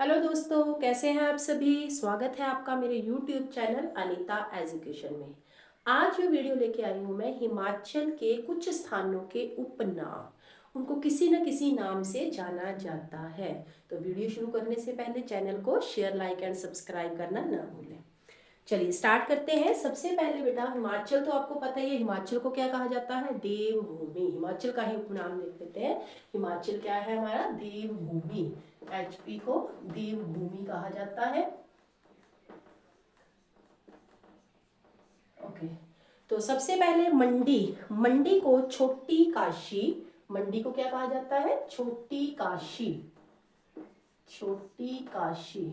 Hello दोस्तों, कैसे हैं आप सभी। स्वागत है आपका मेरे YouTube चैनल अनीता एजुकेशन में। आज जो वीडियो लेके आई हूँ मैं हिमाचल के कुछ स्थानों के उपनाम, उनको किसी न किसी नाम से जाना जाता है। तो वीडियो शुरू करने से पहले चैनल को शेयर, लाइक एंड सब्सक्राइब करना ना भूलें। चलिए स्टार्ट करते हैं। सबसे पहले बेटा, हिमाचल तो आपको पता ही है, हिमाचल को क्या कहा जाता है? देवभूमि। हिमाचल का ही उपनाम देख लेते हैं। हिमाचल क्या है हमारा? देवभूमि। एचपी को देवभूमि कहा जाता है। ओके, तो सबसे पहले मंडी। मंडी को छोटी काशी, मंडी को क्या कहा जाता है? छोटी काशी। छोटी काशी,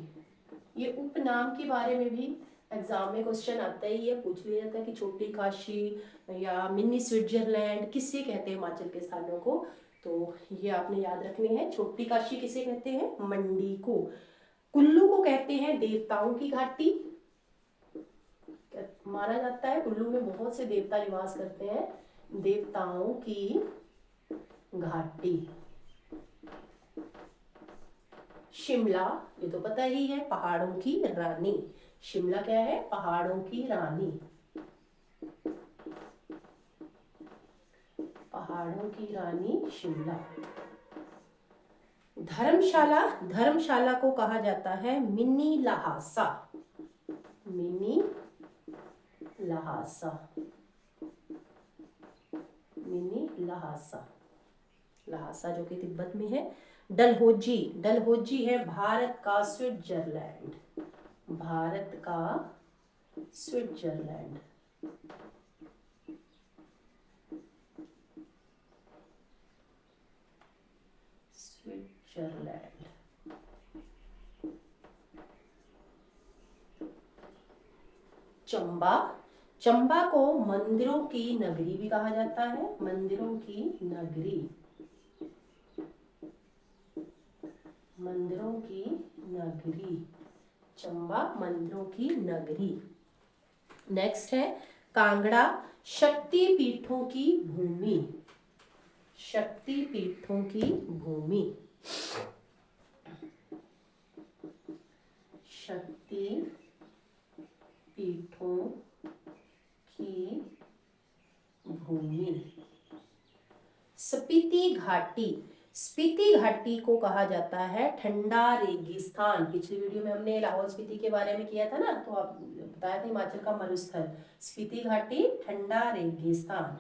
ये उपनाम के बारे में भी एग्जाम में क्वेश्चन आता ही है, पूछ लिया जाता है कि छोटी काशी या मिनी स्विट्जरलैंड किसे कहते हैं हिमाचल के स्थानों को। तो ये आपने याद रखने हैं। छोटी काशी किसे कहते हैं? मंडी को। कुल्लू को कहते हैं देवताओं की घाटी। माना जाता है कुल्लू में बहुत से देवता निवास करते हैं। देवताओं की घाटी। शिमला, ये तो पता ही है, पहाड़ों की रानी। शिमला क्या है? पहाड़ों की रानी। पहाड़ों की रानी शिमला। धर्मशाला, धर्मशाला को कहा जाता है mini Lhasa. Mini Lhasa. Mini Lhasa. Lhasa जो कि तिब्बत में है। डलहौजी, डलहौजी है भारत का स्विट्जरलैंड। भारत का स्विट्जरलैंड। स्विट्जरलैंड। चंबा, चंबा को मंदिरों की नगरी भी कहा जाता है। मंदिरों की नगरी। मंदिरों की नगरी। चंबा मंदिरों की नगरी। नेक्स्ट है कांगड़ा, शक्ति पीठों की भूमि। शक्ति पीठों की भूमि। शक्ति पीठों की भूमि। स्पीति घाटी, स्पीति घाटी को कहा जाता है ठंडा रेगिस्तान। पिछली वीडियो में हमने लाहौल स्पीति के बारे में किया था ना, तो आप बताया था हिमाचल का मरुस्थल। स्पीति घाटी ठंडा रेगिस्तान।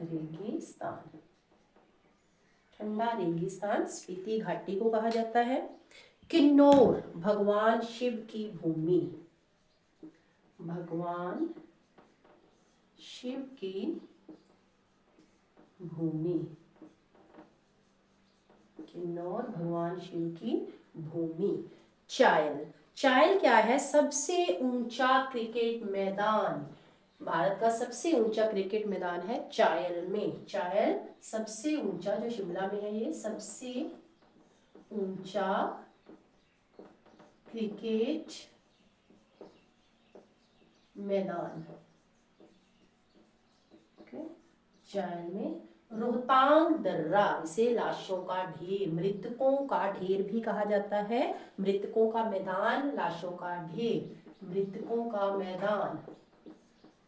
रेगिस्तान, ठंडा रेगिस्तान स्पीति घाटी को कहा जाता है। किन्नौर, भगवान शिव की भूमि। भगवान शिव की भूमि। किन्नौर भगवान शिव की भूमि। चायल, चायल क्या है? सबसे ऊंचा क्रिकेट मैदान। भारत का सबसे ऊंचा क्रिकेट मैदान है चायल में। चायल सबसे ऊंचा, जो शिमला में है, ये सबसे ऊंचा क्रिकेट मैदान। चायल में। रोहतांग दर्रा, इसे लाशों का ढेर, मृतकों का ढेर भी कहा जाता है। मृतकों का मैदान, लाशों का ढेर। मृतकों का मैदान,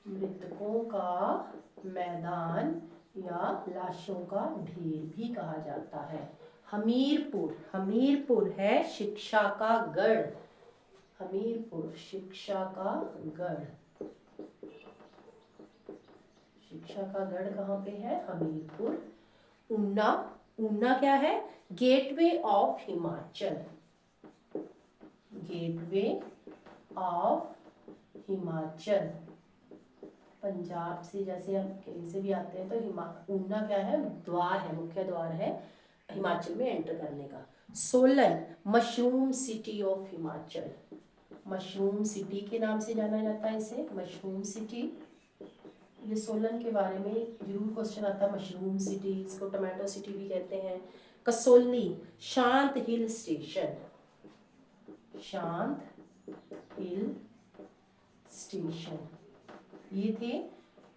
मृतकों का मैदान या लाशों का ढेर भी कहा जाता है। हमीरपुर, हमीरपुर है शिक्षा का गढ़। हमीरपुर शिक्षा का गढ़। शिक्षा का गढ़ कहाँ पे है? हमीरपुर। ऊना, ऊना क्या है? Gateway of Himachal. Gateway of Himachal. Punjab से जैसे हम कहीं से भी आते हैं तो ऊना क्या है? द्वार है, मुख्य द्वार है हिमाचल में एंटर करने का। Solan, mushroom city of Himachal. Mushroom city के नाम से जाना जाता है इसे, मशरूम सिटी। ये सोलन के बारे में जरूर क्वेश्चन आता है। मशरूम सिटी, इसको टमाटो सिटी भी कहते हैं। कसोली, शांत हिल स्टेशन। शांत हिल स्टेशन। ये थे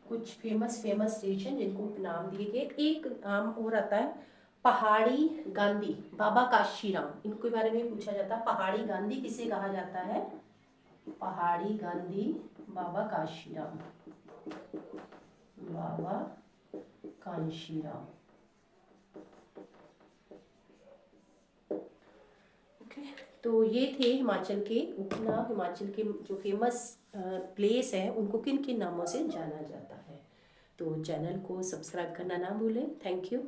कुछ फेमस स्टेशन जिनको नाम दिए गए। एक नाम और आता है पहाड़ी गांधी बाबा काशीराम, इनके बारे में पूछा जाता है। पहाड़ी गांधी किसे कहा जाता है? पहाड़ी गांधी बाबा काशीराम, बाबा कांशीराम। ओके, तो ये थे हिमाचल के उपनाम। हिमाचल के जो फेमस प्लेस है उनको किन किन नामों से जाना जाता है। तो चैनल को सब्सक्राइब करना ना भूलें। Thank you.